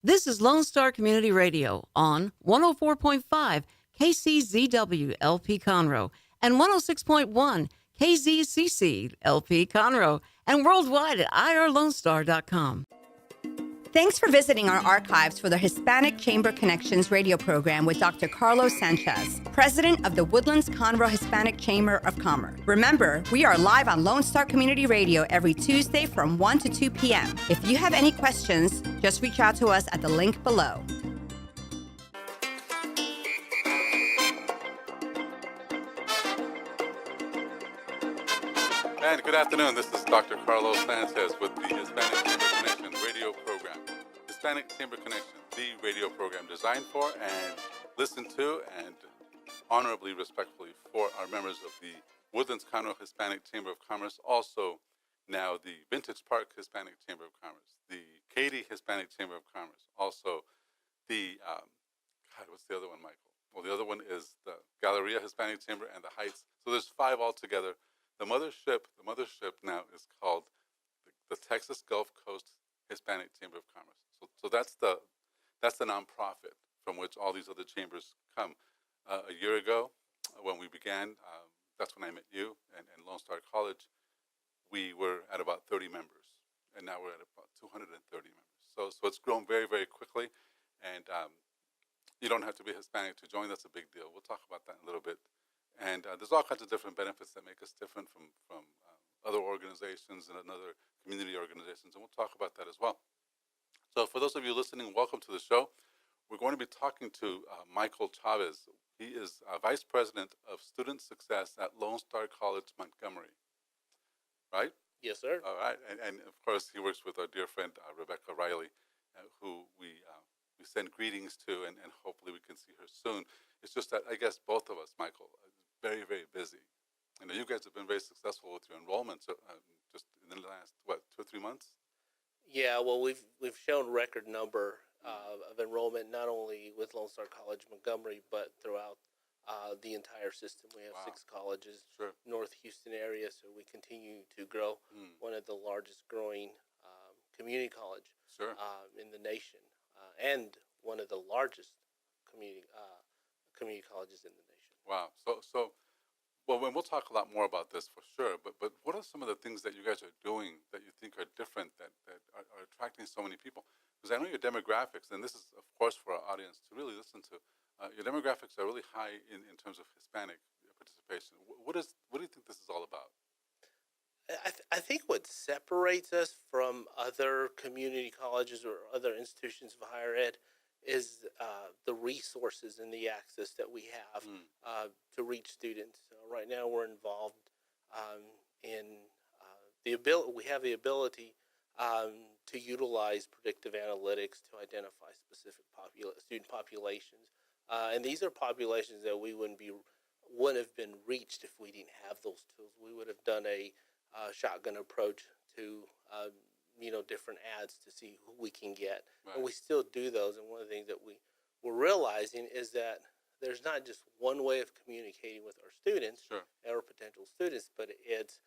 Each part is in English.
This is Lone Star Community Radio on 104.5 KCZW LP Conroe and 106.1 KZCC LP Conroe and worldwide at irlonestar.com. Thanks for visiting our archives for the Hispanic Chamber Connections radio program with Dr. Carlos Sanchez, president of the Woodlands-Conroe Hispanic Chamber of Commerce. Remember, we are live on Lone Star Community Radio every Tuesday from 1 to 2 p.m. If you have any questions, just reach out to us at the link below. And good afternoon. This is Dr. Carlos Sanchez with the Hispanic Chamber Connection radio program. Hispanic Chamber Connection, the radio program designed for and listened to and honorably, respectfully for our members of the Woodlands-Conroe Hispanic Chamber of Commerce, also now the Vintage Park Hispanic Chamber of Commerce, the Katy Hispanic Chamber of Commerce, also the, what's the other one, Michael? Well, the other one is the Galleria Hispanic Chamber and the Heights. So there's 5 altogether. The mothership now is called the Texas Gulf Coast Hispanic Chamber of Commerce. So that's the nonprofit from which all these other chambers come. A year ago, when we began, that's when I met you and Lone Star College. We were at about 30 members, and now we're at about 230 members. So it's grown very, very quickly, and you don't have to be Hispanic to join. That's a big deal. We'll talk about that in a little bit. And there's all kinds of different benefits that make us different from other organizations and other community organizations, and we'll talk about that as well. So for those of you listening, welcome to the show. We're going to be talking to Michael Chavez. He is Vice President of Student Success at Lone Star College, Montgomery. Right? Yes, sir. All right. And of course, he works with our dear friend, Rebecca Riley, who we send greetings to, and hopefully we can see her soon. It's just that I guess both of us, Michael, very, very busy. I know you guys have been very successful with your enrollments just in the last, 2 or 3 months? Yeah, well, we've shown record number of enrollment, not only with Lone Star College Montgomery, but throughout the entire system. We have 6 colleges, Sure. North Houston area, so we continue to grow. One of the largest growing community college Sure. in the nation, and one of the largest community colleges in the nation. Wow. So, well, we'll talk a lot more about this for sure, but what are some of the things that you guys are doing that you think are different, that are attracting so many people? Because I know your demographics, and this is, of course, for our audience to really listen to, your demographics are really high in terms of Hispanic participation. What do you think this is all about? I think what separates us from other community colleges or other institutions of higher ed is the resources and the access that we have to reach students. Right now, we're involved in the ability. We have the ability to utilize predictive analytics to identify specific student populations, and these are populations that we wouldn't have been reached if we didn't have those tools. We would have done a shotgun approach to different ads to see who we can get. Right. And we still do those. And one of the things that we're realizing is that there's not just one way of communicating with our students, Sure. or potential students, but it's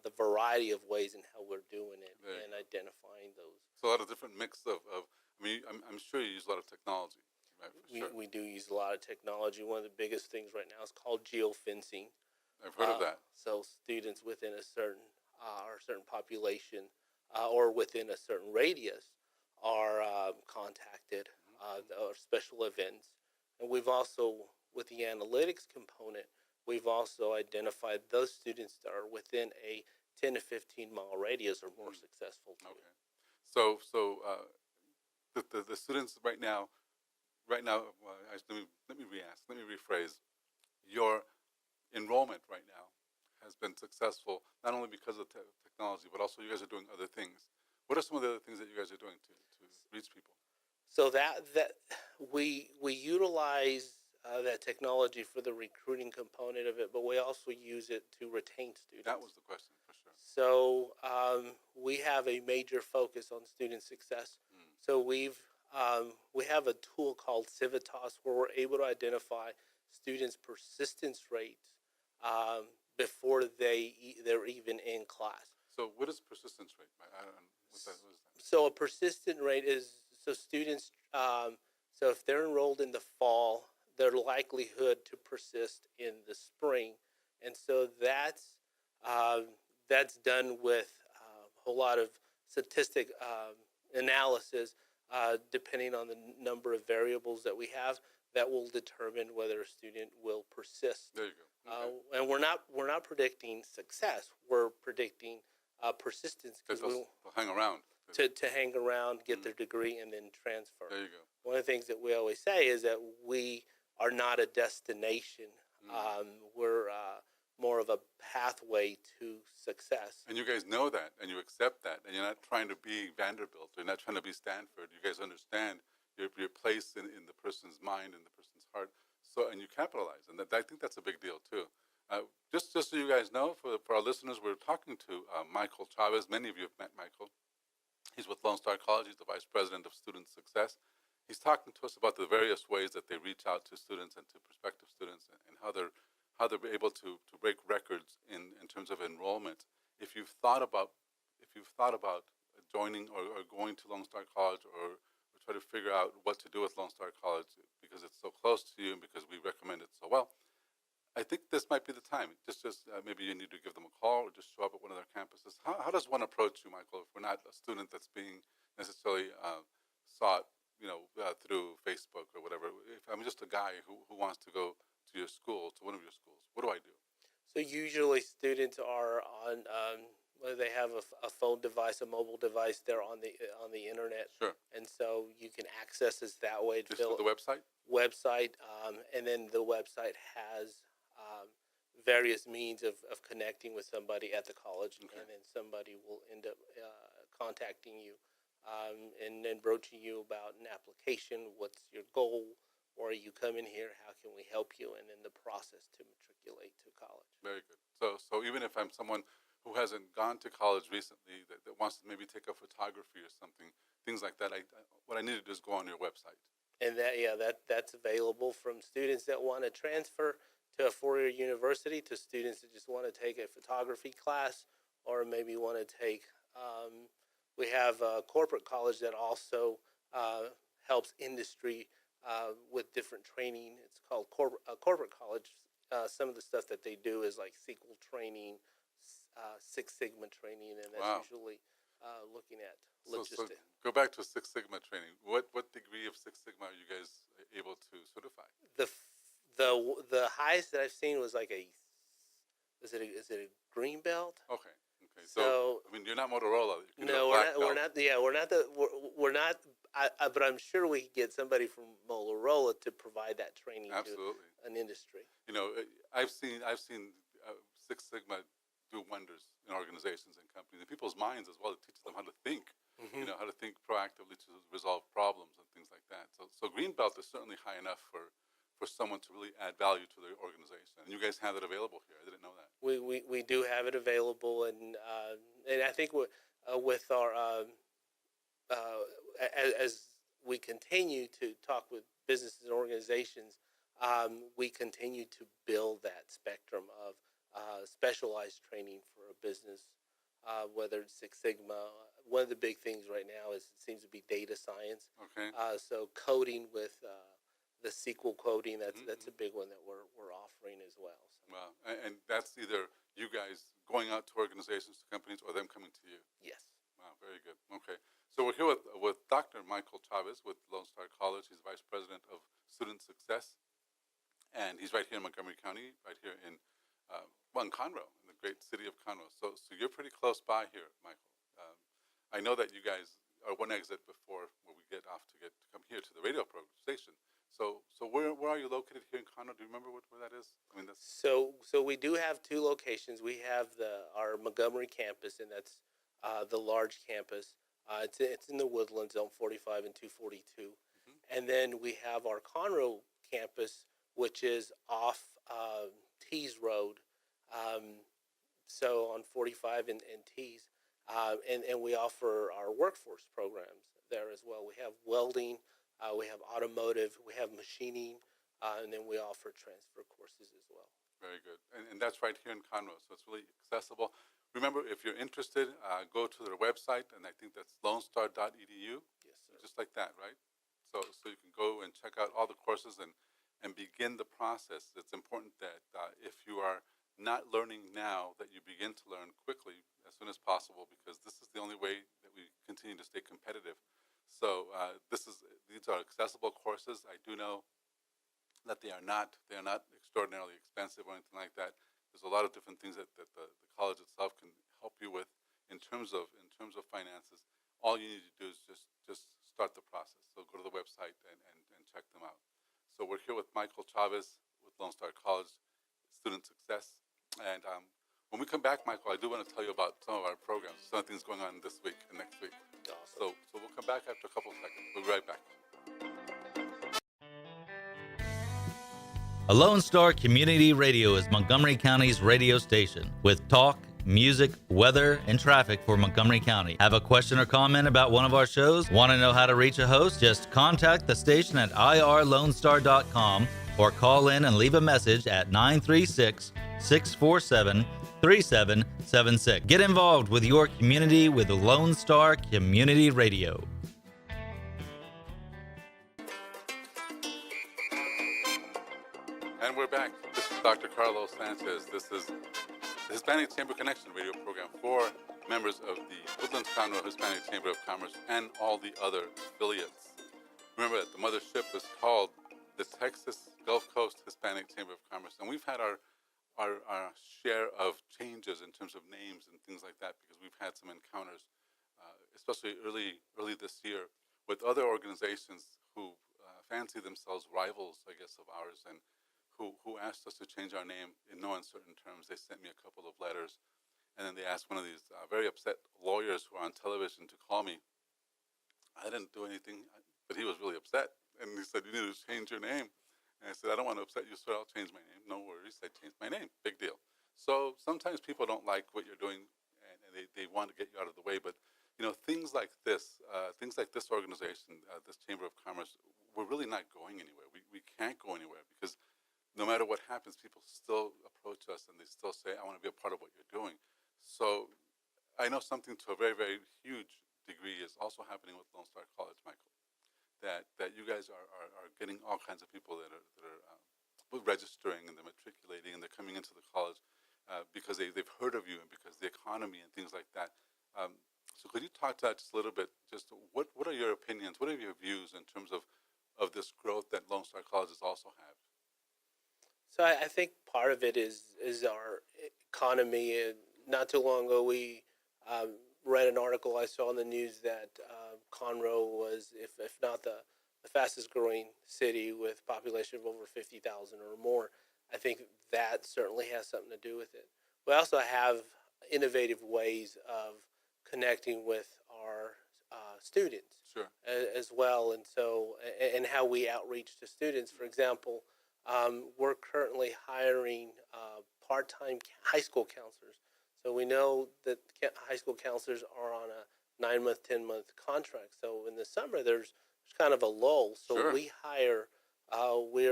the variety of ways in how we're doing it and identifying those. So a lot of different mix of I mean, I'm sure you use a lot of technology. Right, We do use a lot of technology. One of the biggest things right now is called geofencing. I've heard of that. So students within a certain population or within a certain radius are contacted or special events. And we've also, with the analytics component, we've also identified those students that are within a 10 to 15 mile radius are more successful too. Okay. So the students right now, let me rephrase. Your enrollment right now has been successful, not only because of technology, but also you guys are doing other things. What are some of the other things that you guys are doing to reach people? So that we utilize that technology for the recruiting component of it, but we also use it to retain students. That was the question, for sure. So we have a major focus on student success. So we have a tool called Civitas where we're able to identify students' persistence rates before they're even in class. So what is persistence rate? I don't know. What is that? So a persistent rate is, So students, so if they're enrolled in the fall, their likelihood to persist in the spring, and so that's done with a whole lot of statistic analysis, depending on the number of variables that we have, that will determine whether a student will persist. There you go. Okay. And we're not predicting success. We're predicting persistence, because They'll hang around. to hang around, get their degree, and then transfer. There you go. One of the things that we always say is that we are not a destination. We're more of a pathway to success. And you guys know that, and you accept that, and you're not trying to be Vanderbilt, you're not trying to be Stanford. You guys understand your place in the person's mind and the person's heart. So, and you capitalize, and I think that's a big deal too. Just so you guys know, for our listeners, we're talking to Michael Chavez. Many of you have met Michael. He's with Lone Star College. He's the Vice President of Student Success. He's talking to us about the various ways that they reach out to students and to prospective students, and how they're able to break records in terms of enrollment. If you've thought about joining or going to Lone Star College, or try to figure out what to do with Lone Star College because it's so close to you and because we recommend it so well, I think this might be the time. Just maybe you need to give them a call or just show up at one of their campuses. How does one approach you, Michael, if we're not a student that's being necessarily sought, through Facebook or whatever? If I'm just a guy who wants to go to your school, to one of your schools, what do I do? So usually students are on, whether they have a phone device, a mobile device, they're on the internet. Sure. And so you can access us that way. Just through the website? And then the website has various means of connecting with somebody at the college, Okay. and then somebody will end up contacting you and then broaching you about an application. What's your goal? Or are you coming here? How can we help you? And then the process to matriculate to college. Very good. So even if I'm someone who hasn't gone to college recently, that wants to maybe take up photography or something, things like that, what I need to do is go on your website. And that's available from students that want to transfer to a four-year university, to students that just want to take a photography class, or maybe want to take, we have a corporate college that also helps industry with different training. It's called corporate college. Some of the stuff that they do is like SQL training, Six Sigma training, and that's usually looking at logistics. So go back to Six Sigma training. What degree of Six Sigma are you guys able to certify? The highest that I've seen was like is it a green belt? Okay. So I mean, you're not Motorola. No, we're not. Yeah, we're not. But I'm sure we could get somebody from Motorola to provide that training. Absolutely. To an industry. I've seen Six Sigma do wonders in organizations and companies, in people's minds as well. It teaches them how to think. Mm-hmm. How to think proactively to resolve problems and things like that. So green belt is certainly high enough for someone to really add value to their organization. And you guys have it available here. I didn't know that. We do have it available, and I think with our as we continue to talk with businesses and organizations, we continue to build that spectrum of specialized training for a business, whether it's Six Sigma. One of the big things right now it seems to be data science. Okay. So coding with the SQL coding, that's a big one that we're offering as well. So. Wow. And that's either you guys going out to organizations, to companies, or them coming to you? Yes. Wow, very good. Okay. So we're here with Dr. Michael Chavez with Lone Star College. He's Vice President of Student Success. And he's right here in Montgomery County, right here in Conroe, in the great city of Conroe. So you're pretty close by here, Michael. I know that you guys are one exit before where we get off to come here to the radio program station. So where are you located here in Conroe? Do you remember where that is? I mean, So we do have two locations. We have our Montgomery campus, and that's the large campus. It's in the Woodlands on 45 and 242. Mm-hmm. And then we have our Conroe campus, which is off Tees Road, so on 45 and Tees. And we offer our workforce programs there as well. We have welding, we have automotive, we have machining, and then we offer transfer courses as well. Very good. And that's right here in Conroe, so it's really accessible. Remember, if you're interested, go to their website, and I think that's lonestar.edu. Yes, sir. just like that, right? So you can go and check out all the courses and begin the process. It's important that if you are not learning now, that you begin to learn quickly as soon as possible, because this is the only way that we continue to stay competitive. So these are accessible courses. I do know that they are not extraordinarily expensive or anything like that. There's a lot of different things that the college itself can help you with in terms of finances. All you need to do is just start the process. So go to the website and check them out. So we're here with Michael Chavez with Lone Star College Student Success. And when we come back, Michael, I do want to tell you about some of our programs, some things going on this week and next week. Awesome. So we'll come back after a couple of seconds. We'll be right back. A Lone Star Community Radio is Montgomery County's radio station with talk, music, weather, and traffic for Montgomery County. Have a question or comment about one of our shows? Want to know how to reach a host? Just contact the station at irlonestar.com or call in and leave a message at 936-647-3776. Get involved with your community with Lone Star Community Radio. And we're back. This is Dr. Carlos Sanchez. This is the Hispanic Chamber Connection radio program for members of the Woodlands-Conroe Hispanic Chamber of Commerce and all the other affiliates. Remember that the mothership is called the Texas Gulf Coast Hispanic Chamber of Commerce, and we've had our share of changes in terms of names and things like that, because we've had some encounters, especially early this year, with other organizations who fancy themselves rivals, I guess, of ours, and who asked us to change our name in no uncertain terms. They sent me a couple of letters, and then they asked one of these very upset lawyers who are on television to call me. I didn't do anything, but he was really upset, and he said, "You need to change your name." And I said, "I don't want to upset you, sir. I'll change my name." "No worries." I changed my name. Big deal. So sometimes people don't like what you're doing, and they want to get you out of the way. But things like this organization, this Chamber of Commerce, we're really not going anywhere. We can't go anywhere, because no matter what happens, people still approach us and they still say, "I want to be a part of what you're doing." So I know something to a very, very huge degree is also happening with Lone Star College, Michael, that you guys are getting all kinds of people that are registering, and they're matriculating, and they're coming into the college because they've heard of you and because the economy and things like that. So could you talk to that just a little bit? Just what are your opinions? What are your views in terms of this growth that Lone Star Colleges also have? So I think part of it is our economy. Not too long ago, we read an article I saw in the news that Conroe was, if not the fastest growing city with a population of over 50,000 or more. I think that certainly has something to do with it. We also have innovative ways of connecting with our students. Sure. As well, and how we outreach to students. For example, we're currently hiring part-time high school counselors. So we know that high school counselors are on a 9-month, 10-month contract. So in the summer, there's kind of a lull. So Sure. we hire. We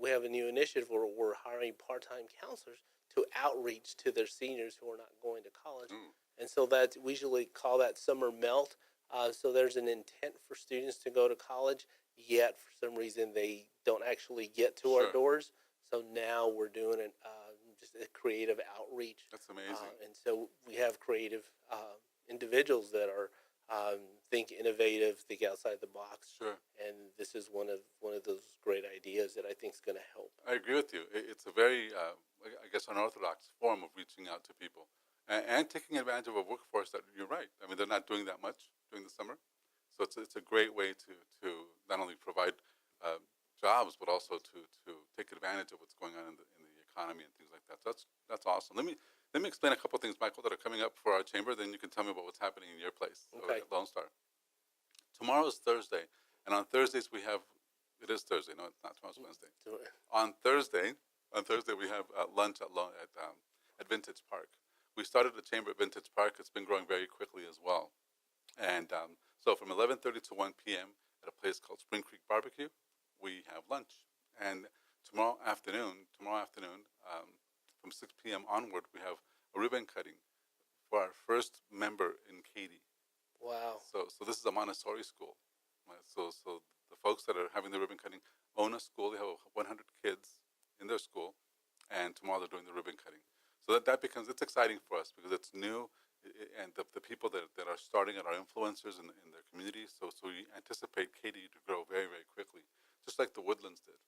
have a new initiative where we're hiring part-time counselors to outreach to their seniors who are not going to college. And so that we usually call that summer melt. So there's an intent for students to go to college, yet for some reason they don't actually get to Sure. our doors. So now we're doing just a creative outreach. That's amazing. And so we have creative individuals that are think innovative, think outside the box. Sure. And this is one of those great ideas that I think is going to help. I agree with you. It's a very, I guess, unorthodox form of reaching out to people and taking advantage of a workforce that, you're right, I mean, they're not doing that much during the summer. So it's a great way to not only provide jobs, but also to take advantage of what's going on in the economy and things like that. So that's awesome. Let me explain a couple of things, Michael, that are coming up for our chamber. Then you can tell me about what's happening in your place Okay. at Lone Star. Tomorrow is Thursday, and on Thursdays we have. It is Thursday. No, it's not. Tomorrow's Wednesday. On Thursday we have lunch at Vintage Park. We started the chamber at Vintage Park. It's been growing very quickly as well. And so from 11:30 to 1 p.m. at a place called Spring Creek Barbecue, we have lunch. And tomorrow afternoon, from 6 p.m. onward, we have a ribbon cutting for our first member in Katy. Wow. So this is a Montessori school. So the folks that are having the ribbon cutting own a school. They have 100 kids in their school, and tomorrow they're doing the ribbon cutting. So that becomes, it's exciting for us because it's new, and the people that are starting it are influencers in their community. So we anticipate KDU to grow very, very quickly, just like the Woodlands did.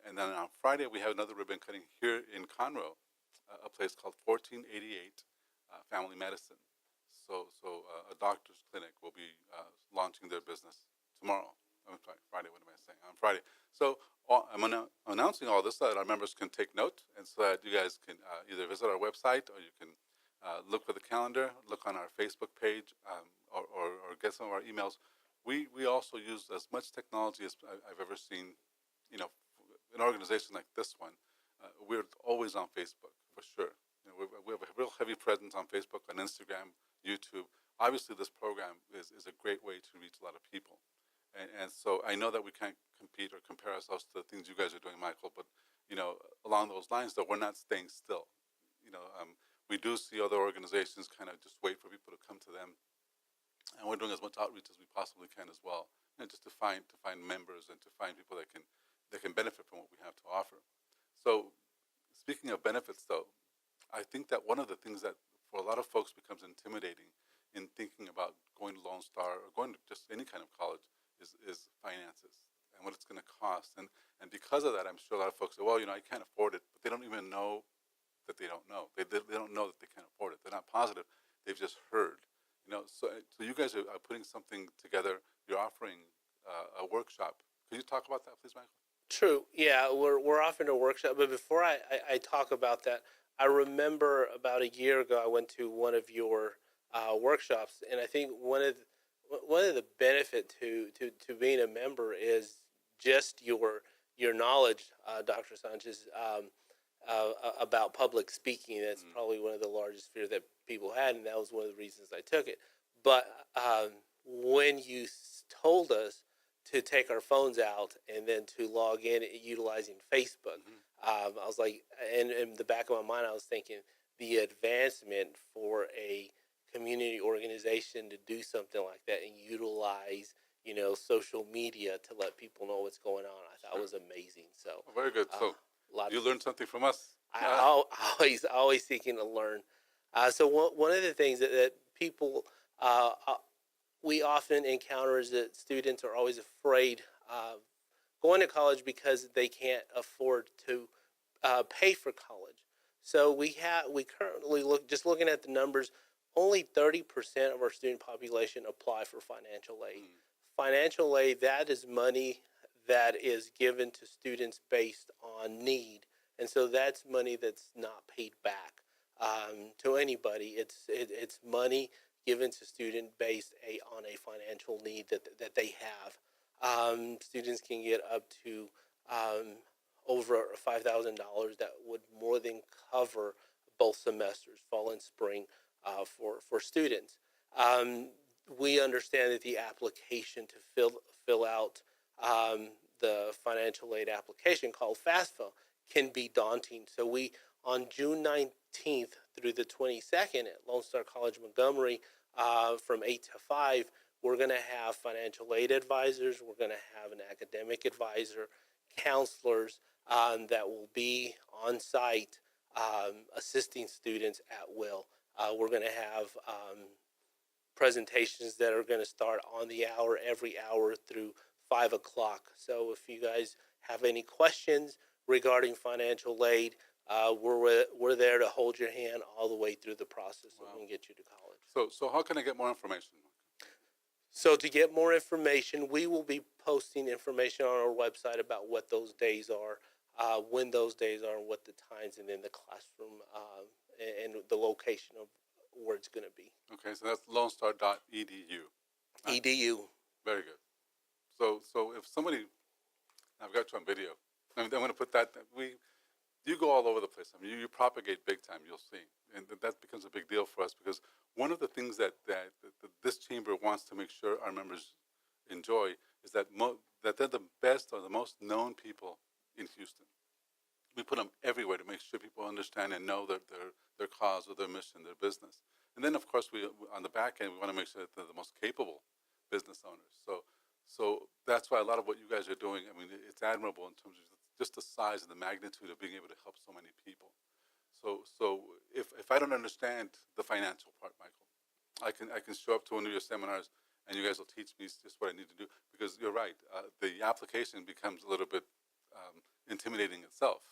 And then on Friday, we have another ribbon cutting here in Conroe, a place called 1488 Family Medicine. So a doctor's clinic will be launching their business tomorrow. I'm sorry, Friday. What am I saying? On Friday. So I'm announcing all this so that our members can take note, and so that you guys can either visit our website, or you can look for the calendar, look on our Facebook page, or get some of our emails. We also use as much technology as I've ever seen. You know, an organization like this one, we're always on Facebook for sure. You know, we have a real heavy presence on Facebook, on Instagram, YouTube. Obviously, this program is a great way to reach a lot of people. And so I know that we can't compete or compare ourselves to the things you guys are doing, Michael, but, you know, along those lines, though, we're not staying still. You know, we do see other organizations kind of just wait for people to come to them, and we're doing as much outreach as we possibly can as well, and just to find members and to find people that can benefit from what we have to offer. So speaking of benefits, though, I think that one of the things that for a lot of folks becomes intimidating in thinking about going to Lone Star or going to just any kind of college is finances and what it's going to cost. And because of that, I'm sure a lot of folks say, well, you know, I can't afford it, but they don't even know that they don't know. They don't know that they can't afford it. They're not positive. They've just heard. You know, so you guys are putting something together. You're offering a workshop. Could you talk about that, please, Michael? True. Yeah, we're offering a workshop. But before I talk about that, I remember about a year ago I went to one of your workshops, and I think one of the benefit to being a member is just your knowledge, Dr. Sanchez, about public speaking. That's probably one of the largest fears that people had, and that was one of the reasons I took it. But when you told us to take our phones out and then to log in utilizing Facebook, I was like, and in the back of my mind, I was thinking the advancement for a community organization to do something like that and utilize, you know, social media to let people know what's going on, I thought was amazing. So very good. So you learned something from us. I always seeking to learn. So one of the things that people we often encounter is that students are always afraid going to college because they can't afford to pay for college. So we currently looking at the numbers, only 30% of our student population apply for financial aid. Financial aid, that is money that is given to students based on need. And so that's money that's not paid back to anybody. It's money given to student based on a financial need that they have. Students can get up to over $5,000 that would more than cover both semesters, fall and spring, for students. We understand that the application to fill out the financial aid application called FAFSA can be daunting. So we, on June 19th through the 22nd at Lone Star College Montgomery, from 8 to 5, we're going to have financial aid advisors. We're going to have an academic advisor, counselors that will be on site assisting students at will. We're going to have presentations that are going to start on the hour, every hour through 5 o'clock. So if you guys have any questions regarding financial aid, we're there to hold your hand all the way through the process so we can get you to college. So how can I get more information? So to get more information, we will be posting information on our website about what those days are, when those days are, and what the times, and then the classroom and the location of where it's going to be. Okay, so that's lonestar.edu. Edu. Very good. So if somebody, I've got you on video. I'm going to put that. You go all over the place. I mean, you propagate big time. You'll see, and that becomes a big deal for us because one of the things that this chamber wants to make sure our members enjoy is that they're the best or the most known people in Houston. We put them everywhere to make sure people understand and know their cause or their mission, their business. And then, of course, we on the back end, we want to make sure that they're the most capable business owners. So So that's why a lot of what you guys are doing, I mean, it's admirable in terms of just the size and the magnitude of being able to help so many people. So if I don't understand the financial part, Michael, I can show up to one of your seminars and you guys will teach me just what I need to do, because you're right. The application becomes a little bit intimidating itself.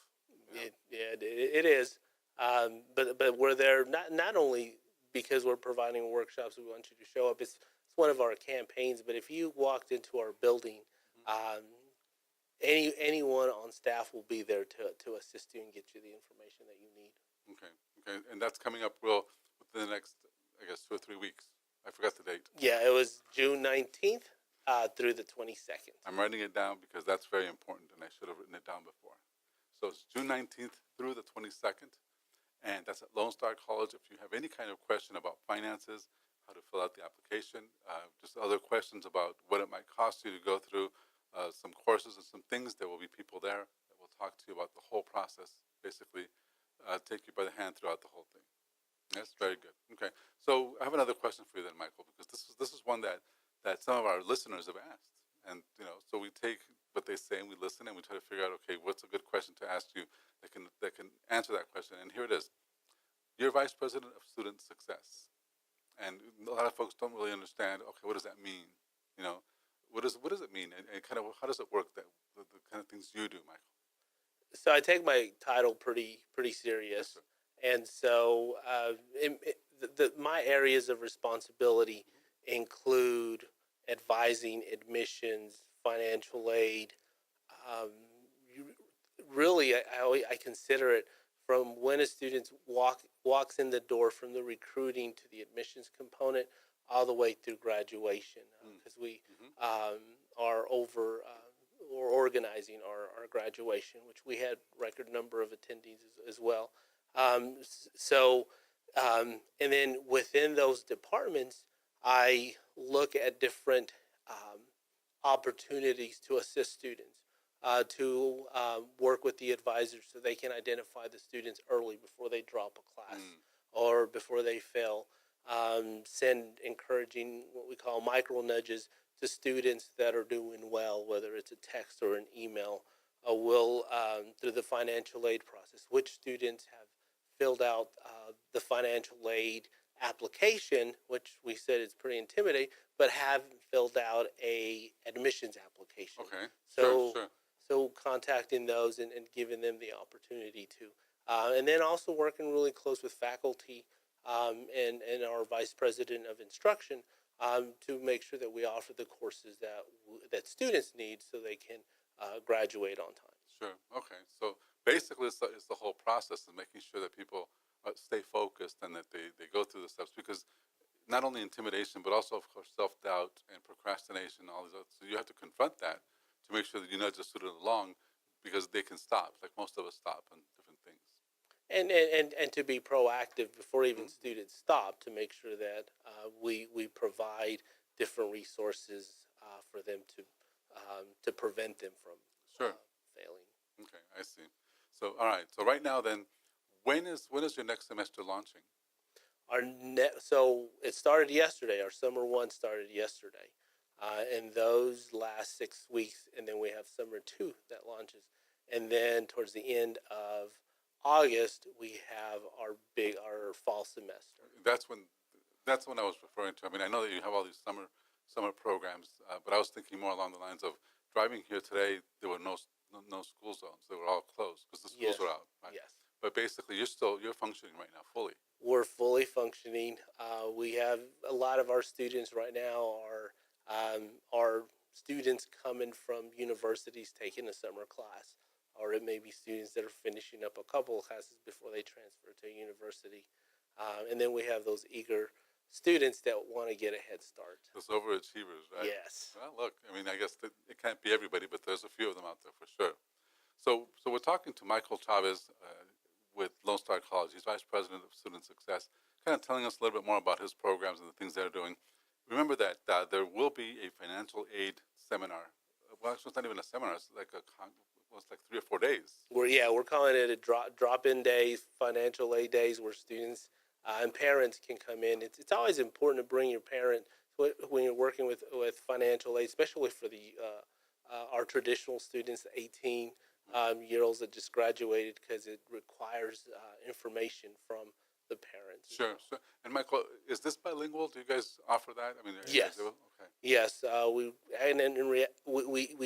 It is. But we're there not only because we're providing workshops. We want you to show up. It's one of our campaigns. But if you walked into our building, anyone on staff will be there to assist you and get you the information that you need. Okay, and that's coming up within the next, I guess, 2 or 3 weeks. I forgot the date. Yeah, it was June 19th through the 22nd. I'm writing it down because that's very important, and I should have written it down before. So it's June 19th through the 22nd, and that's at Lone Star College. If you have any kind of question about finances, how to fill out the application, just other questions about what it might cost you to go through some courses and some things, there will be people there that will talk to you about the whole process, basically take you by the hand throughout the whole thing. That's very good. Okay, so I have another question for you then, Michael, because this is one that some of our listeners have asked, and so we take what they say and we listen and we try to figure out, okay, what's a good question to ask you that can answer that question. And here it is: you're Vice President of Student Success, and a lot of folks don't really understand. Okay, what does that mean? What does it mean, and kind of how does it work? That the kind of things you do, Michael. So I take my title pretty serious. Yes, and so my areas of responsibility include advising admissions, financial aid. Really, I consider it from when a student walks in the door, from the recruiting to the admissions component, all the way through graduation, because we are over or organizing our graduation, which we had record number of attendees as well. And then within those departments, I look at different opportunities to assist students, to work with the advisors so they can identify the students early before they drop a class or before they fail. Send encouraging, what we call micro nudges, to students that are doing well, whether it's a text or an email. We'll, through the financial aid process, which students have filled out the financial aid application, which we said is pretty intimidating, but haven't filled out a admissions application. Okay. So, sure. So contacting those and giving them the opportunity to. And then also working really close with faculty and our Vice President of Instruction to make sure that we offer the courses that students need so they can graduate on time. Sure. Okay. So basically, it's the whole process of making sure that people stay focused and that they go through the steps, because not only intimidation, but also, of course, self-doubt and procrastination, all these other. So you have to confront that to make sure that you nudge the student along, because they can stop, like most of us stop on different things. And to be proactive before even students stop, to make sure that we provide different resources for them to prevent them from failing. Okay, I see. So all right. So right now, then, when is your next semester launching? So it started yesterday. Our summer 1 started yesterday, and those last 6 weeks, and then we have summer 2 that launches, and then towards the end of August we have our fall semester. That's when I was referring to. I mean, I know that you have all these summer programs, but I was thinking more along the lines of driving here today. There were no school zones; they were all closed because the schools were out. Right? Yes. But basically, you're functioning right now fully. We're fully functioning. We have a lot of our students right now are students coming from universities taking a summer class, or it may be students that are finishing up a couple of classes before they transfer to a university. And then we have those eager students that want to get a head start. Those overachievers, right? Yes. Well, look, I mean, I guess it can't be everybody, but there's a few of them out there for sure. So we're talking to Michael Chavez with Lone Star College. He's Vice President of Student Success, kind of telling us a little bit more about his programs and the things they're doing. Remember that there will be a financial aid seminar. Well, actually, it's not even a seminar. It's like it's like 3 or 4 days. We're calling it a drop-in days, financial aid days, where students and parents can come in. It's always important to bring your parent to when you're working with financial aid, especially for the our traditional students, 18-year-olds that just graduated, because it requires information from the parents. Sure. And Michael, is this bilingual? Do you guys offer that? I mean, Yes. Okay. Yes, we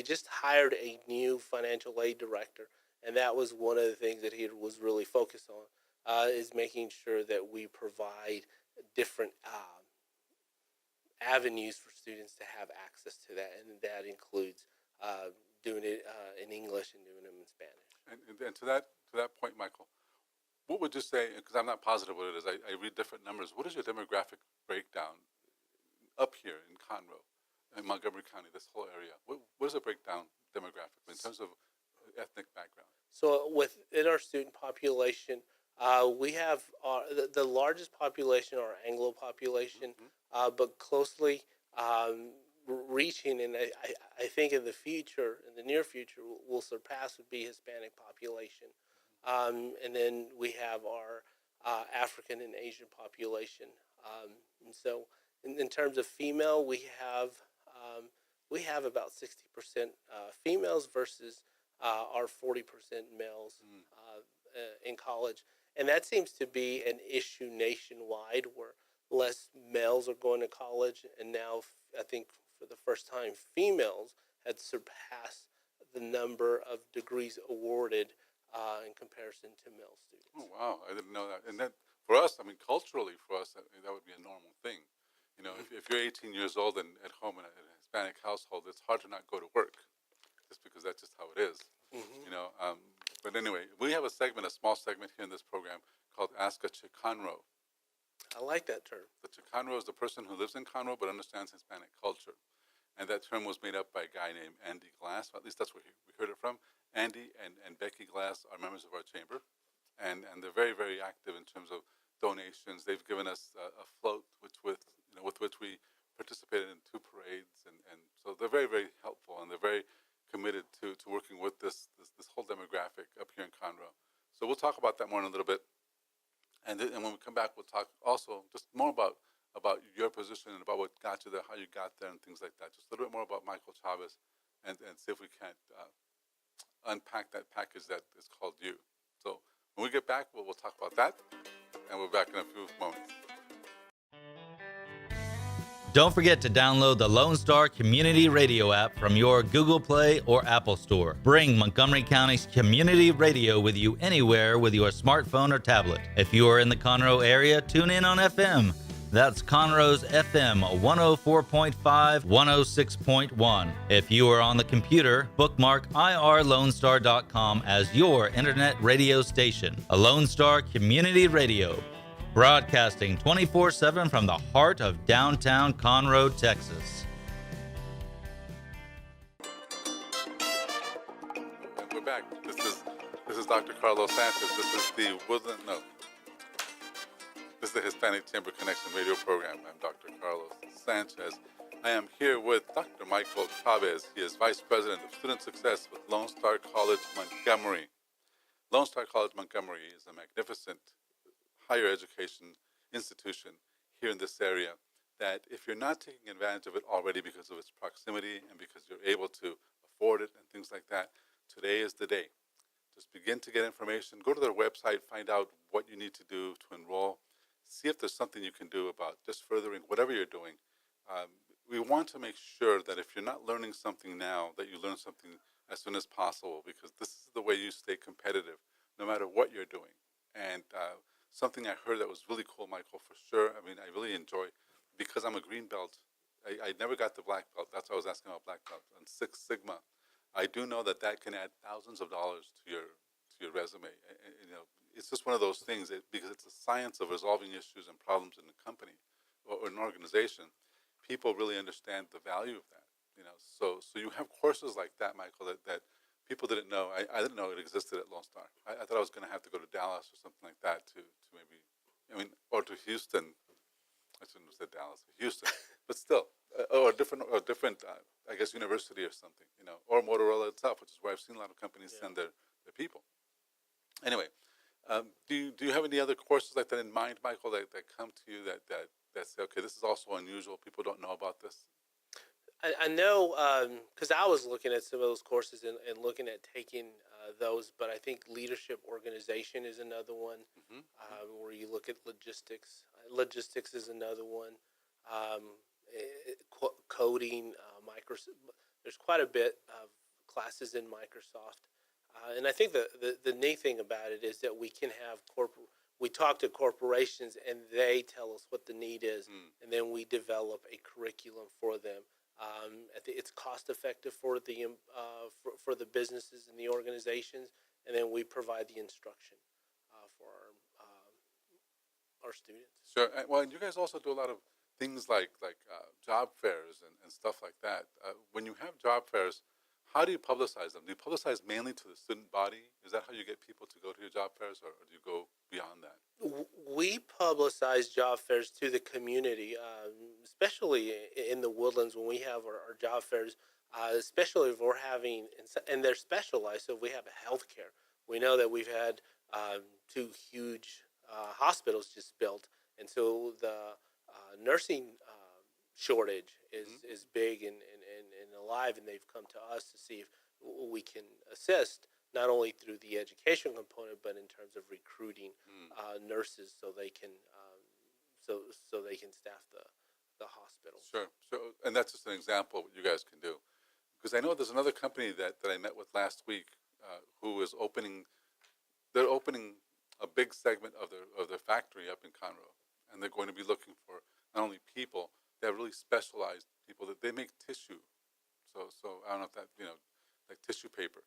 just hired a new financial aid director, and that was one of the things that he was really focused on, is making sure that we provide different avenues for students to have access to that, and that includes doing it in English and doing them in Spanish. And to that point, Michael, what would you say? Because I'm not positive what it is. I read different numbers. What is your demographic breakdown up here in Conroe, in Montgomery County, this whole area? What is the breakdown demographically in terms of ethnic background? So within our student population, we have the largest population, our Anglo population, but closely reaching, and I think in the near future, will surpass would be Hispanic population. And then we have our African and Asian population. And so in terms of female, we have about 60% females versus our 40% males in college. And that seems to be an issue nationwide, where less males are going to college, and now I think for the first time, females had surpassed the number of degrees awarded in comparison to male students. Oh, wow. I didn't know that. And that, for us, I mean, culturally, for us, that would be a normal thing. You know, if you're 18 years old and at home in a Hispanic household, it's hard to not go to work, just because that's just how it is. You know, but anyway, we have a small segment here in this program called Ask a Chicano. I like that term. The Chicano is the person who lives in Conroe but understands Hispanic culture. And that term was made up by a guy named Andy Glass. At least that's where we heard it from. Andy and Becky Glass are members of our chamber, and they're very, very active in terms of donations. They've given us a float with which we participated in 2 parades, and so they're very, very helpful, and they're very committed to working with this whole demographic up here in Conroe. So we'll talk about that more in a little bit, and when we come back, we'll talk also just more about your position and about what got you there, how you got there, and things like that. Just a little bit more about Michael Chavez, and see if we can't unpack that package that is called you. So when we get back, we'll talk about that, and we're back in a few moments. Don't forget to download the Lone Star Community Radio app from your Google Play or Apple Store. Bring Montgomery County's community radio with you anywhere with your smartphone or tablet. If you are in the Conroe area, tune in on FM. That's Conroe's FM 104.5, 106.1. If you are on the computer, bookmark irlonestar.com as your internet radio station. A Lone Star Community Radio, broadcasting 24/7 from the heart of downtown Conroe, Texas. And we're back. This is Dr. Carlos Sanchez. This is the This is the Hispanic Chamber Connection Radio program. I'm Dr. Carlos Sanchez. I am here with Dr. Michael Chavez. He is Vice President of Student Success with Lone Star College Montgomery. Lone Star College Montgomery is a magnificent higher education institution here in this area that, if you're not taking advantage of it already because of its proximity and because you're able to afford it and things like that, today is the day. Just begin to get information. Go to their website, find out what you need to do to enroll. See if there's something you can do about just furthering whatever you're doing. We want to make sure that if you're not learning something now, that you learn something as soon as possible, because this is the way you stay competitive, no matter what you're doing. And something I heard that was really cool, Michael, for sure. I mean, I really enjoy, because I'm a green belt. I never got the black belt. That's why I was asking about black belt. And Six Sigma, I do know that can add thousands of dollars to your resume. And, it's just one of those things because it's a science of resolving issues and problems in a company or an organization. People really understand the value of that. So you have courses like that, Michael, that people didn't know. I didn't know it existed at Lone Star. I thought I was going to have to go to Dallas or something like that to maybe, or to Houston. I shouldn't have said Dallas, Houston, but still, or different, I guess, university or something, or Motorola itself, which is where I've seen a lot of companies send their people. Anyway, do you have any other courses like that in mind, Michael, that come to you that that say, okay, this is also unusual, people don't know about this? I know because I was looking at some of those courses and looking at taking those, but I think leadership organization is another one where you look at logistics. Logistics is another one. Coding, Microsoft. There's quite a bit of classes in Microsoft. And I think the neat thing about it is that we can have we talk to corporations and they tell us what the need is, and then we develop a curriculum for them. I think it's cost effective for the businesses and the organizations, and then we provide the instruction for our students. Sure. Well, and you guys also do a lot of things like job fairs and stuff like that. When you have job fairs, how do you publicize them? Do you publicize mainly to the student body? Is that how you get people to go to your job fairs, or do you go beyond that? We publicize job fairs to the community, especially in the Woodlands when we have our job fairs, especially if we're having, and they're specialized, so if we have a healthcare. We know that we've had 2 huge hospitals just built, and so the nursing shortage is big and alive, and they've come to us to see if we can assist not only through the education component, but in terms of recruiting nurses so they can so they can staff the hospital. Sure. So, and that's just an example of what you guys can do. Because I know there's another company that I met with last week who is opening. They're opening a big segment of their factory up in Conroe, and they're going to be looking for not only people, they have really specialized people that they make tissue. So I don't know if that, like tissue paper.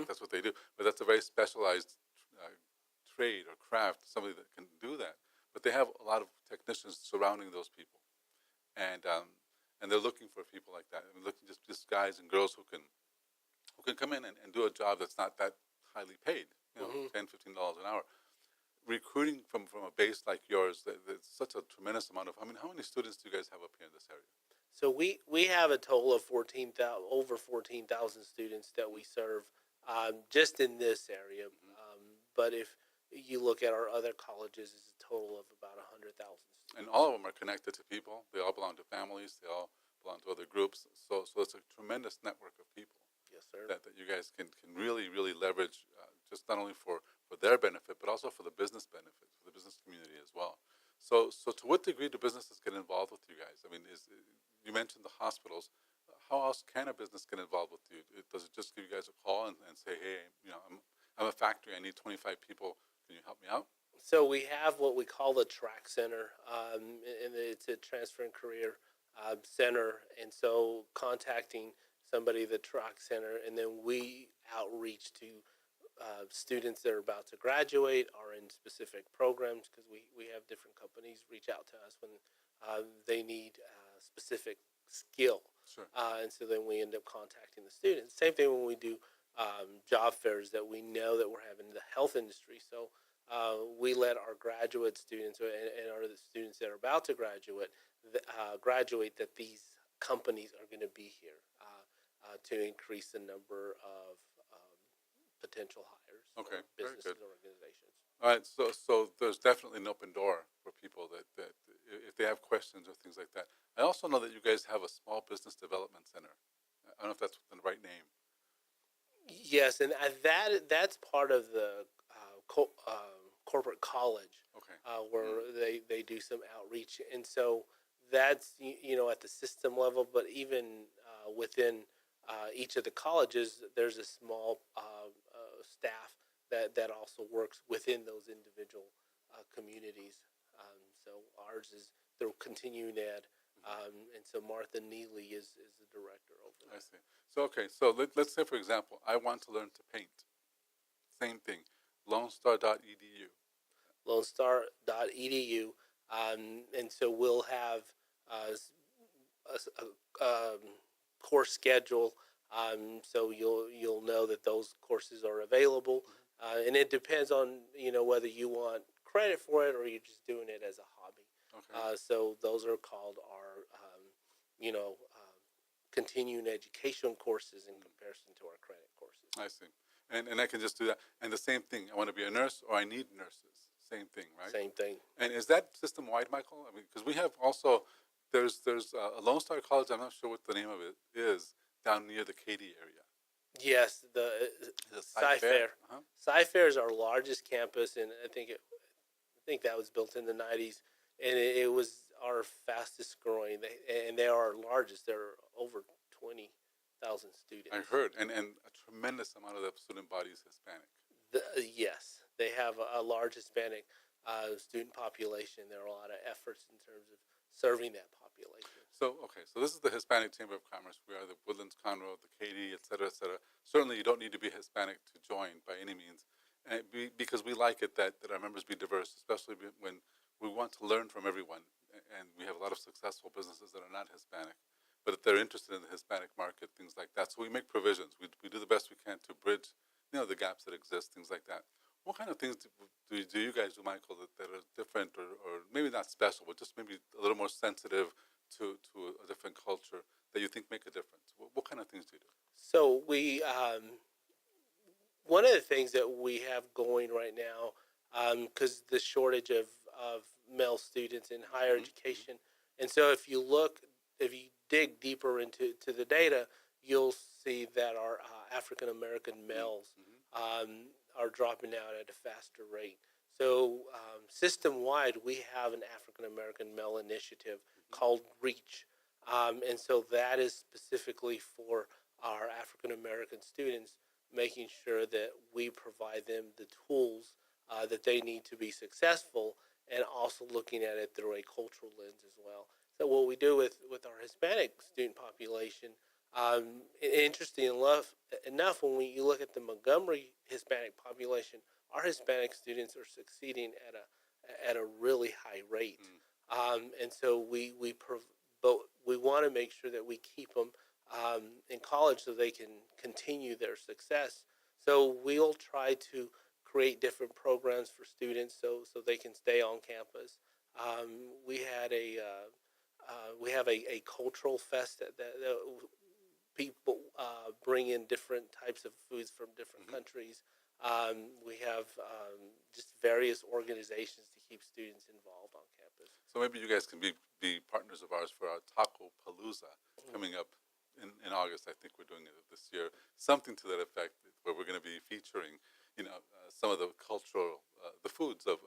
That's what they do. But that's a very specialized trade or craft, somebody that can do that. But they have a lot of technicians surrounding those people. And they're looking for people like that. I mean, looking just guys and girls who can come in and do a job that's not that highly paid, $10, $15 an hour. Recruiting from a base like yours, there's such a tremendous amount of, how many students do you guys have up here in this area? So we have a total of over 14,000 students that we serve just in this area. But if you look at our other colleges, it's a total of about 100,000 students. And all of them are connected to people. They all belong to families. They all belong to other groups. So it's a tremendous network of people. Yes, sir. That you guys can really, really leverage, just not only for their benefit, but also for the business benefit, for the business community as well. So to what degree do businesses get involved with you guys? I mean, you mentioned the hospitals. How else can a business get involved with you? Does it just give you guys a call and say, hey, I'm a factory. I need 25 people. Can you help me out? So we have what we call the Track Center, and it's a transfer and career center. And so contacting somebody at the Track Center, and then we outreach to students that are about to graduate or in specific programs, because we have different companies reach out to us when they need specific skill. Sure. And so then we end up contacting the students. Same thing when we do job fairs that we know that we're having in the health industry. So we let our graduate students and our students that are about to graduate that these companies are going to be here to increase the number of potential hires. Okay, for very businesses good. and organizations. All right, so there's definitely an open door for people that if they have questions or things like that. I also know that you guys have a small business development center. I don't know if that's the right name. Yes, and that's part of the corporate college. Okay. Where they do some outreach, and so that's at the system level, but even within each of the colleges, there's a small staff that also works within those individual communities. So ours is the continuing ed, and so Martha Neely is the director over there. I see. So so let's say, for example, I want to learn to paint. Same thing, LoneStar.edu. LoneStar.edu, and so we'll have a course schedule, so you'll know that those courses are available, and it depends on whether you want credit for it or you're just doing it as a hobby. Okay. So those are called our continuing education courses in comparison to our credit courses. I see. And I can just do that. And the same thing, I want to be a nurse or I need nurses. Same thing, right? Same thing. And is that system-wide, Michael? I mean, because we have also, there's a Lone Star College, I'm not sure what the name of it is, down near the Katy area. Yes, the Sci-Fair. Uh-huh. Sci-Fair is our largest campus, and I think that was built in the 90s, and it was our fastest growing. They are our largest. They're over 20,000 students. I heard, and a tremendous amount of the student body is Hispanic. Yes, they have a large Hispanic student population. There are a lot of efforts in terms of serving that population. So this is the Hispanic Chamber of Commerce. We are the Woodlands-Conroe, the Katy, et cetera, et cetera. Certainly, you don't need to be Hispanic to join by any means, and because we like it that our members be diverse, especially when we want to learn from everyone. And we have a lot of successful businesses that are not Hispanic, but if they're interested in the Hispanic market, things like that. So we make provisions. We do the best we can to bridge, the gaps that exist, things like that. What kind of things do you guys do, Michael, that are different or maybe not special, but just maybe a little more sensitive to a different culture that you think make a difference? What kind of things do you do? So we, one of the things that we have going right now, because the shortage of male students in higher education, and so if you dig deeper into the data, you'll see that our African American males are dropping out at a faster rate. So system-wide, we have an African American male initiative called REACH. And so that is specifically for our African American students, making sure that we provide them the tools that they need to be successful, and also looking at it through a cultural lens as well. So what we do with our Hispanic student population, interesting enough, when you look at the Montgomery Hispanic population, our Hispanic students are succeeding at a really high rate. And so but we want to make sure that we keep them in college so they can continue their success. So we'll try to create different programs for students so they can stay on campus. We have a cultural fest that people bring in different types of foods from different countries. We have just various organizations to keep students involved on campus. So maybe you guys can be partners of ours for our Taco Palooza coming up in August. I think we're doing it this year. Something to that effect, where we're going to be featuring, some of the cultural, the foods of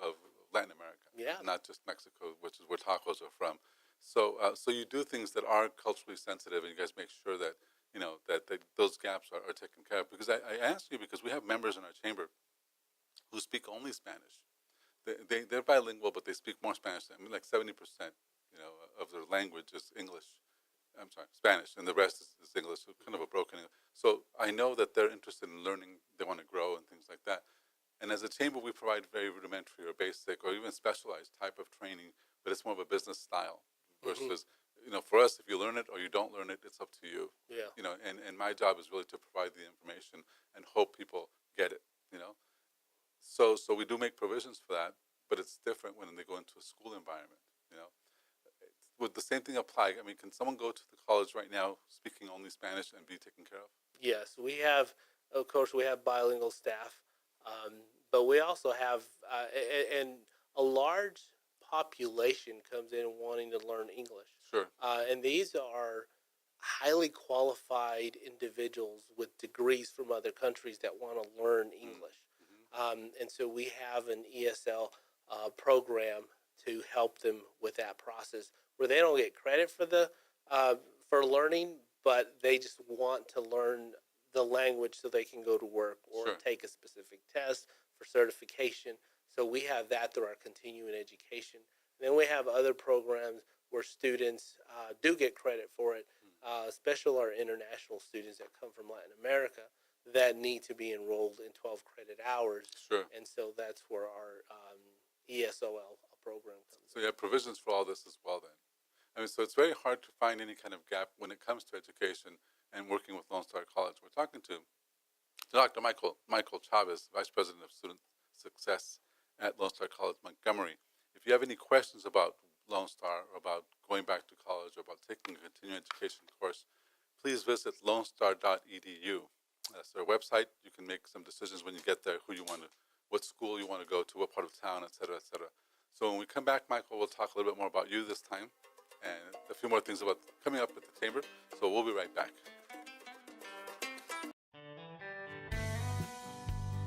Latin America. Yeah. Not just Mexico, which is where tacos are from. So you do things that are culturally sensitive, and you guys make sure that that those gaps are taken care of. Because I ask you because we have members in our chamber who speak only Spanish. They're bilingual, but they speak more Spanish. I mean, like 70%, of their language is English. I'm sorry, Spanish, and the rest is English. So kind of a broken English. So I know that they're interested in learning. They want to grow and things like that. And as a chamber, we provide very rudimentary or basic or even specialized type of training, but it's more of a business style versus, for us, if you learn it or you don't learn it, it's up to you. Yeah. And my job is really to provide the information and hope people get it, So we do make provisions for that, but it's different when they go into a school environment, Would the same thing apply? I mean, can someone go to the college right now speaking only Spanish and be taken care of? Yes, we have bilingual staff, but we also have, and a large population comes in wanting to learn English. Sure. And these are highly qualified individuals with degrees from other countries that want to learn English. And so we have an ESL program to help them with that process, where they don't get credit for learning, but they just want to learn the language so they can go to work or Sure. take a specific test for certification. So we have that through our continuing education. And then we have other programs where students do get credit for it, especially our international students that come from Latin America that need to be enrolled in 12 credit hours. Sure. And so that's where our ESOL program comes in. So you have provisions for all this as well then. I mean, so it's very hard to find any kind of gap when it comes to education and working with Lone Star College. We're talking to Dr. Michael Chavez, Vice President of Student Success at Lone Star College Montgomery. If you have any questions about Lone Star or about going back to college or about taking a continuing education course, please visit lonestar.edu. That's their website. You can make some decisions when you get there who you want to what school you want to go to, what part of town, et cetera, et cetera. So when we come back, Michael, we'll talk a little bit more about you this time and a few more things about coming up at the Chamber. So we'll be right back.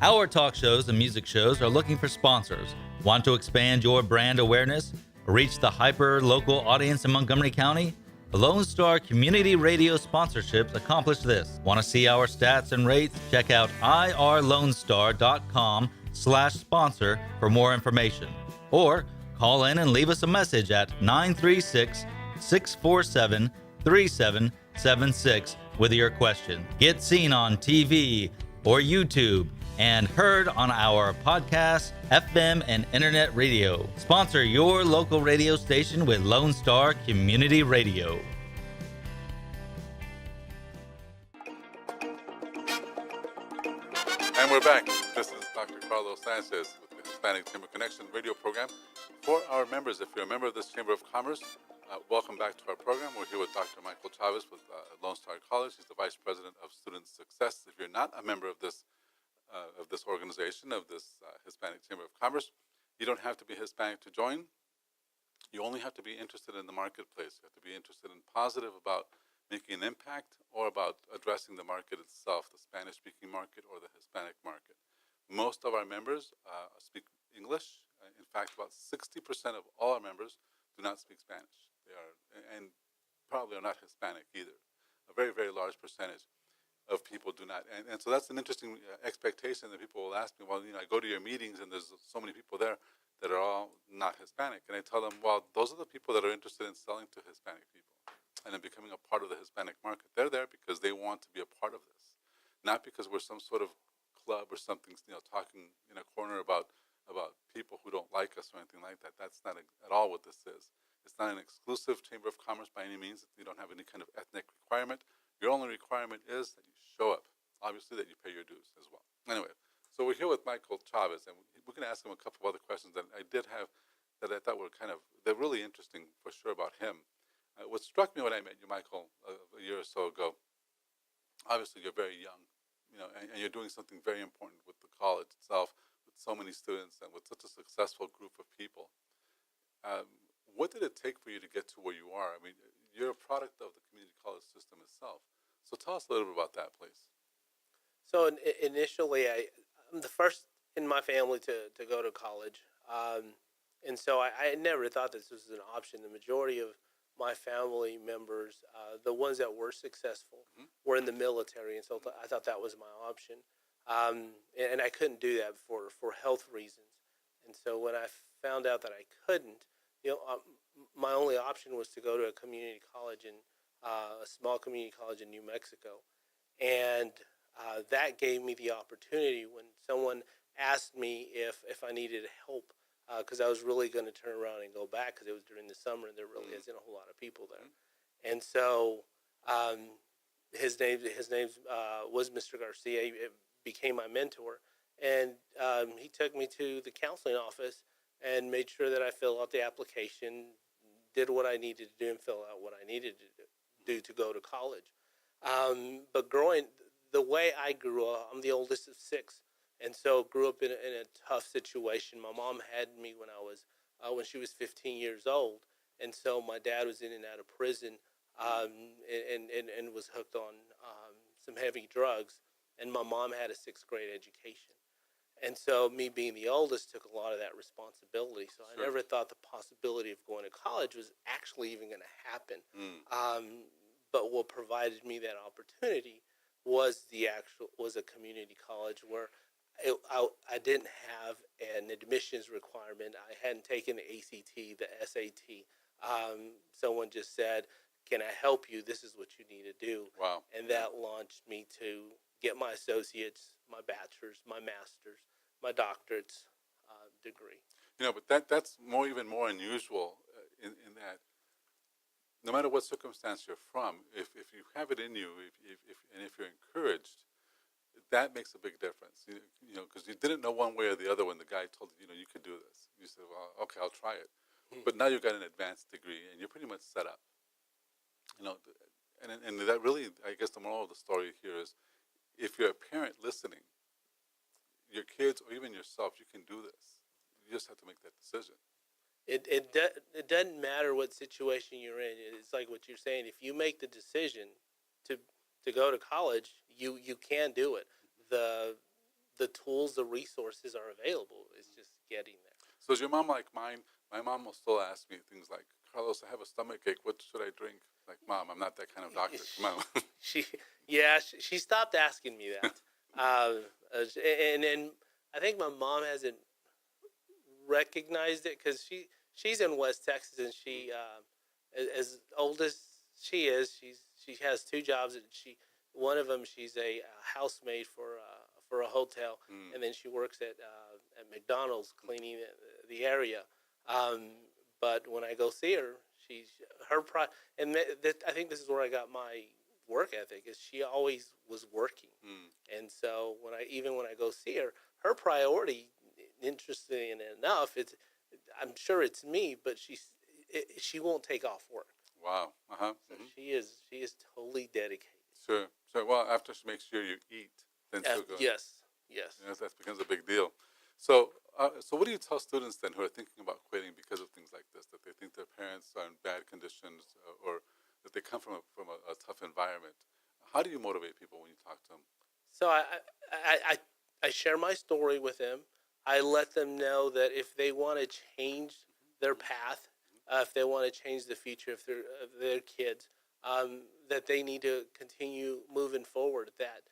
Our talk shows and music shows are looking for sponsors. Want to expand your brand awareness? Reach the hyper-local audience in Montgomery County? Lone Star Community Radio sponsorships accomplish this. Want to see our stats and rates? Check out irlonestar.com/sponsor for more information. Or call in and leave us a message at 936-647-3776 with your question. Get seen on TV or YouTube and heard on our podcast, FM, and internet radio. Sponsor your local radio station with Lone Star Community Radio. And we're back. This is Dr. Carlos Sanchez with the Hispanic Chamber Connection radio program. For our members, if you're a member of this Chamber of Commerce, welcome back to our program. We're here with Dr. Michael Chavez with Lone Star College. He's the Vice President of Student Success. If you're not a member of this organization, of this Hispanic Chamber of Commerce, you don't have to be Hispanic to join. You only have to be interested in the marketplace. You have to be interested and positive about making an impact or about addressing the market itself, the Spanish-speaking market or the Hispanic market. Most of our members speak English. In fact, about 60% of all our members do not speak Spanish. They are, and probably are not Hispanic either. A very, very large percentage of people do not. And so that's an interesting expectation that people will ask me, well, I go to your meetings and there's so many people there that are all not Hispanic. And I tell them, well, those are the people that are interested in selling to Hispanic people and in becoming a part of the Hispanic market. They're there because they want to be a part of this, not because we're some sort of club or something, talking in a corner about people who don't like us or anything like that. That's not at all what this is. It's not an exclusive Chamber of Commerce by any means. You don't have any kind of ethnic requirement. Your only requirement is that you show up. Obviously, that you pay your dues as well. Anyway, so we're here with Michael Chavez, and we're going to ask him a couple of other questions that I did have that I thought were they're really interesting for sure about him. What struck me when I met you, Michael, a year or so ago, obviously you're very young, and you're doing something very important with the college itself, with so many students and with such a successful group of people. What did it take for you to get to where you are? I mean, you're a product of the community college system itself. So tell us a little bit about that, please. So initially, I'm the first in my family to go to college. And so I never thought this was an option. The majority of my family members, the ones that were successful, were in the military. And so I thought that was my option. And I couldn't do that for health reasons. And so when I found out that I couldn't, my only option was to go to a community college a small community college in New Mexico. And that gave me the opportunity when someone asked me if I needed help, because I was really going to turn around and go back because it was during the summer and there really isn't a whole lot of people there. And so his name was Mr. Garcia. He became my mentor. And he took me to the counseling office and made sure that I filled out the application, did what I needed to do, and fill out what I needed to do to go to college. But the way I grew up, I'm the oldest of six, and so grew up in a tough situation. My mom had me when she was 15 years old, and so my dad was in and out of prison, and was hooked on some heavy drugs, and my mom had a sixth grade education. And so me being the oldest took a lot of that responsibility. So I never thought the possibility of going to college was actually even going to happen. But what provided me that opportunity was a community college where I didn't have an admissions requirement. I hadn't taken the ACT, the SAT. Someone just said, "Can I help you? This is what you need to do." Wow. And that launched me to get my associates, my bachelor's, my master's, my doctorate's degree. But that's even more unusual in that no matter what circumstance you're from, if you have it in you, if you're encouraged, that makes a big difference. Because you didn't know one way or the other when the guy told you, you could do this. You said, well, okay, I'll try it. But now you've got an advanced degree and you're pretty much set up. And that really, I guess the moral of the story here is, if you're a parent listening, your kids or even yourself, you can do this. You just have to make that decision. It doesn't matter what situation you're in. It's like what you're saying. If you make the decision to go to college, you can do it. The tools, the resources are available. It's just getting there. So is your mom like mine? My mom will still ask me things like, Carlos, I have a stomach ache. What should I drink? Like, Mom, I'm not that kind of doctor. Come on. She stopped asking me that. And I think my mom hasn't recognized it because she's in West Texas, and she as old as she is, she has two jobs, and one of them she's a housemaid for a hotel, and then she works at McDonald's cleaning the area. But when I go see her, I think this is where I got my work ethic, is she always was working. And so when I go see her, her priority, interesting enough, I'm sure it's me, but she won't take off work. Wow. So she is totally dedicated. Sure. Well, after she makes sure you eat, then she'll go. Yes. That becomes a big deal. So what do you tell students then who are thinking about quitting because of things like this, that they think their parents are in bad conditions, or that they come from a tough environment? How do you motivate people when you talk to them? So I share my story with them. I let them know that if they want to change their path, if they want to change the future of their kids, that they need to continue moving forward. That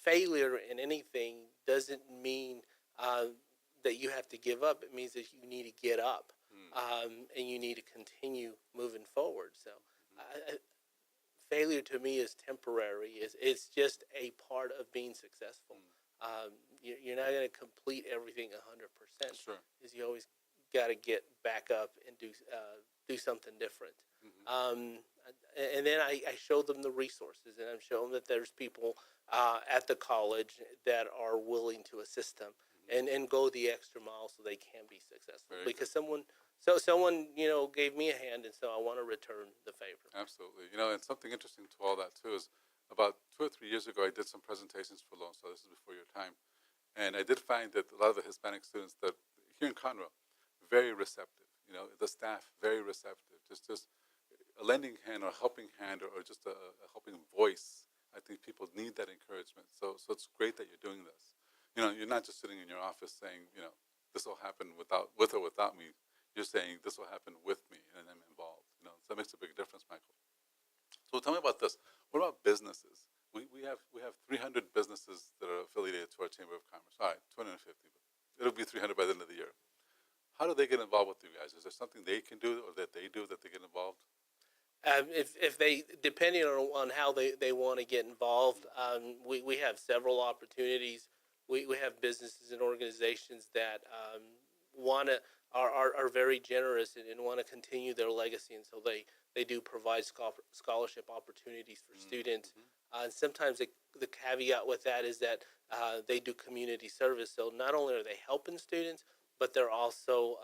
failure in anything doesn't mean that you have to give up. It means that you need to get up, and you need to continue moving forward. So failure to me is temporary. It's just a part of being successful. You're not going to complete everything 100%. Sure. Because you always got to get back up and do something different. And then I show them the resources, and I'm showing that there's people at the college that are willing to assist them and go the extra mile so they can be successful. Very because good. someone gave me a hand, and so I want to return the favor. Absolutely. And something interesting to all that too is about 2 or 3 years ago, I did some presentations for Lone Star. This is before your time. And I did find that a lot of the Hispanic students that here in Conroe, very receptive. The staff, very receptive. Just a lending hand or a helping hand or just a helping voice. I think people need that encouragement. So it's great that you're doing this. You're not just sitting in your office saying, this will happen with or without me. You're saying this will happen with me, and I'm involved. So that makes a big difference, Michael. So tell me about this. What about businesses? We have 300 businesses that are affiliated to our Chamber of Commerce. All right, 250, but it'll be 300 by the end of the year. How do they get involved with you guys? Is there something they can do or that they do that they get involved? If they, depending on how they want to get involved, we have several opportunities. We have businesses and organizations that are very generous and want to continue their legacy, and so they do provide scholarship opportunities for students. And sometimes the caveat with that is that they do community service. So not only are they helping students, but they're also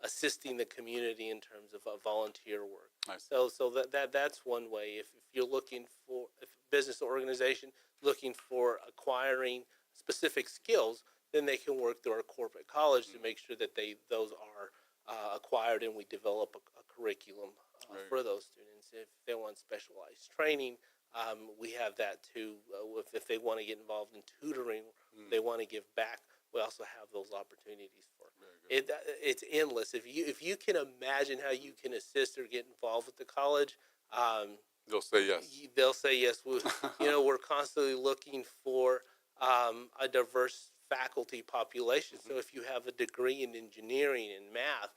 assisting the community in terms of volunteer work. Nice. So that's one way. If you're looking for, if a business organization looking for acquiring specific skills, then they can work through our corporate college to make sure that those are acquired, and we develop a curriculum for those students. If they want specialized training, we have that too. If they want to get involved in tutoring, they want to give back, we also have those opportunities for it. It's endless. If you can imagine how you can assist or get involved with the college, they'll say yes. They'll say yes. We're constantly looking for a diverse faculty population. So if you have a degree in engineering and math,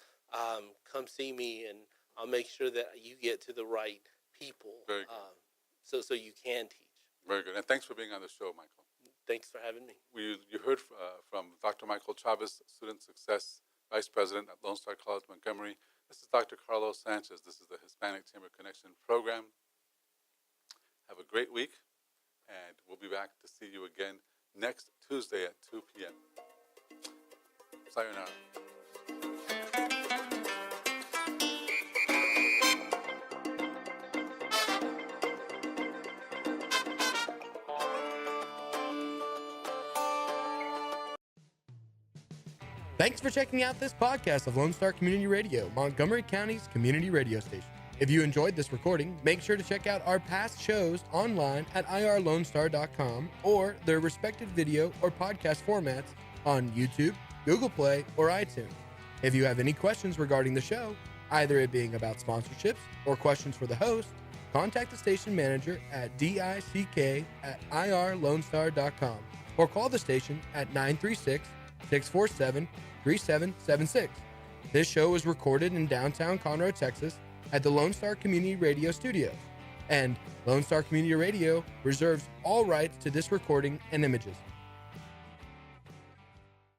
come see me, and I'll make sure that you get to the right people. Very good. So you can teach. Very good. And thanks for being on the show, Michael. Thanks for having me. You heard from Dr. Michael Chavez, Student Success Vice President at Lone Star College, Montgomery. This is Dr. Carlos Sanchez. This is the Hispanic Chamber Connection program. Have a great week, and we'll be back to see you again next Tuesday at 2 p.m. Sayonara. Thanks for checking out this podcast of Lone Star Community Radio, Montgomery County's community radio station. If you enjoyed this recording, make sure to check out our past shows online at irlonestar.com or their respective video or podcast formats on YouTube, Google Play, or iTunes. If you have any questions regarding the show, either it being about sponsorships or questions for the host, contact the station manager at dick@irlonestar.com or call the station at 936-647-3776. This show is recorded in downtown Conroe, Texas at the Lone Star Community Radio Studios, and Lone Star Community Radio reserves all rights to this recording and images.